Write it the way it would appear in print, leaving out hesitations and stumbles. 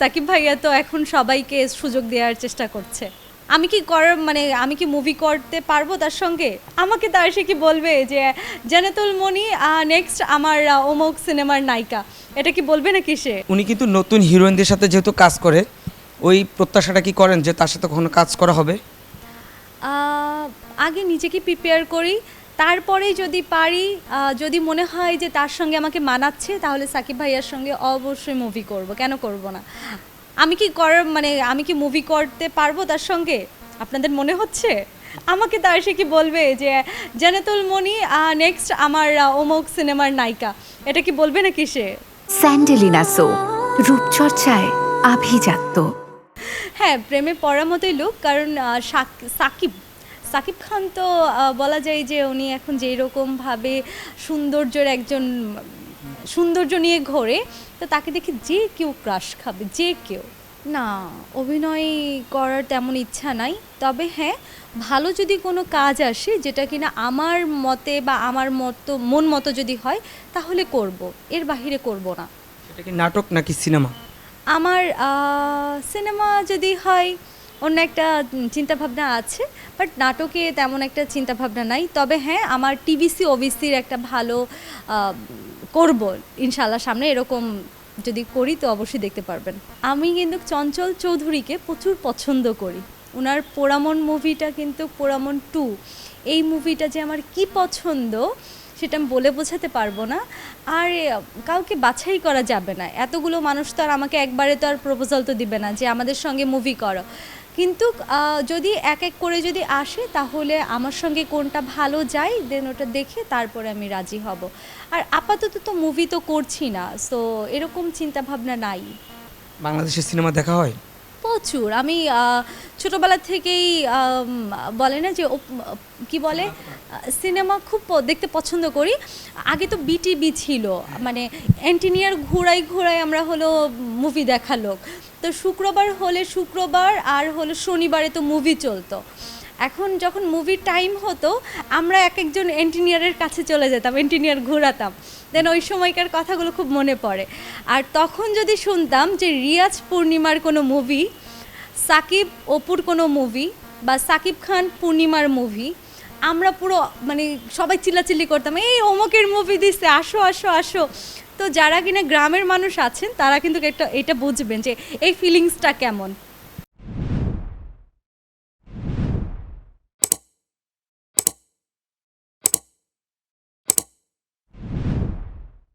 সাকিব ভাইয়া তো এখন সবাইকে সুযোগ দেওয়ার চেষ্টা করছে। আমি কি মুভি করতে পারবো তার সঙ্গে? আমাকে তার সে কি বলবে যে জান্নাতুল মনি নেক্সট আমার অমুক সিনেমার নায়িকা, এটা কি বলবে নাকি সে? উনি কিন্তু নতুন হিরোইনদের সাথে যেহেতু কাজ করে, ওই প্রত্যাশাটা কি করেন যে তার সাথে কখনো কাজ করা হবে? আগে নিজেকে প্রিপেয়ার করি, তারপরে যদি পারি, যদি মনে হয় যে তার সঙ্গে আমাকে মানাচ্ছে, তাহলে সাকিব ভাইয়ার সঙ্গে অবশ্যই মুভি করব, কেন করব না? আমি কি মুভি করতে পারবো তার সঙ্গে? আপনাদের মনে হচ্ছে? আমাকে তার সে কি বলবে যে জান্নাতুল মনি নেক্সট আমার অমুক সিনেমার নায়িকা, এটা কি বলবে নাকি সে? স্যান্ডেলিনা সো, রূপচর্চায় আভিজাত্য। হ্যাঁ, প্রেমে পড়ার মতোই লোক, কারণ সাকিব সাকিব খান তো বলা যায় যে উনি এখন যেই রকমভাবে সৌন্দর্যের একজন সৌন্দর্য নিয়ে ঘোরে, তো তাকে দেখে যে কেউ ক্রাশ খাবে, যে কেউ। না, অভিনয় করার তেমন ইচ্ছা নাই, তবে হ্যাঁ, ভালো যদি কোনো কাজ আসে যেটা কিনা আমার মতে বা আমার মন মতো যদি হয়, তাহলে করব, এর বাহিরে করব না। সেটা কি নাটক নাকি সিনেমা? আমার সিনেমা যদি হয় অন্য একটা চিন্তাভাবনা আছে, বাট নাটকে তেমন একটা চিন্তাভাবনা নাই। তবে হ্যাঁ, আমার টিভিসি ওবিসির একটা ভালো করব ইনশাল্লাহ সামনে, এরকম যদি করি তো অবশ্যই দেখতে পারবেন। আমি কিন্তু চঞ্চল চৌধুরীকে প্রচুর পছন্দ করি। ওনার পোড়ামন মুভিটা কিন্তু পোড়ামন 2, এই মুভিটা যে আমার কি পছন্দ সেটা আমি বলে বোঝাতে পারবো না। আর কাউকে বাছাই করা যাবে না, এতগুলো মানুষ তো আর আমাকে একবারে তো আর প্রপোজাল তো দিবে না যে আমাদের সঙ্গে মুভি করো, কিন্তু যদি এক এক করে যদি আসে, তাহলে আমার সঙ্গে কোনটা ভালো যায় দেন ওটা দেখে তারপরে আমি রাজি হব। আর আপাতত তো মুভি তো করছি না, সো এরকম চিন্তা ভাবনা নাই। বাংলাদেশের সিনেমা দেখা হয়? প্রচুর। আমি ছোটোবেলা থেকেই বলে না যে কি বলে, সিনেমা খুব দেখতে পছন্দ করি। আগে তো বিটিভি ছিল, মানে এন্টিনিয়ার ঘোরাই ঘোরাই আমরা হলো মুভি দেখা লোক। তো শুক্রবার হলে শুক্রবার, আর হলো শনিবারে তো মুভি চলতো। এখন যখন মুভির টাইম হতো, আমরা এক একজন এন্টিনিয়ারের কাছে চলে যেতাম, এন্টিনিয়ার ঘোরাতাম। দেন ওই সময়কার কথাগুলো খুব মনে পড়ে। আর তখন যদি শুনতাম যে রিয়াজ পূর্ণিমার কোনো মুভি, সাকিব অপুর কোনো মুভি, বা সাকিব খান পূর্ণিমার মুভি, আমরা পুরো মানে সবাই চিল্লাচিল্লি করতাম, এই অমুকের মুভি দিচ্ছে, আসো আসো আসো। তো যারা কিনা গ্রামের মানুষ আছেন তারা কিন্তু এটা বুঝবেন যে এই ফিলিংসটা কেমন।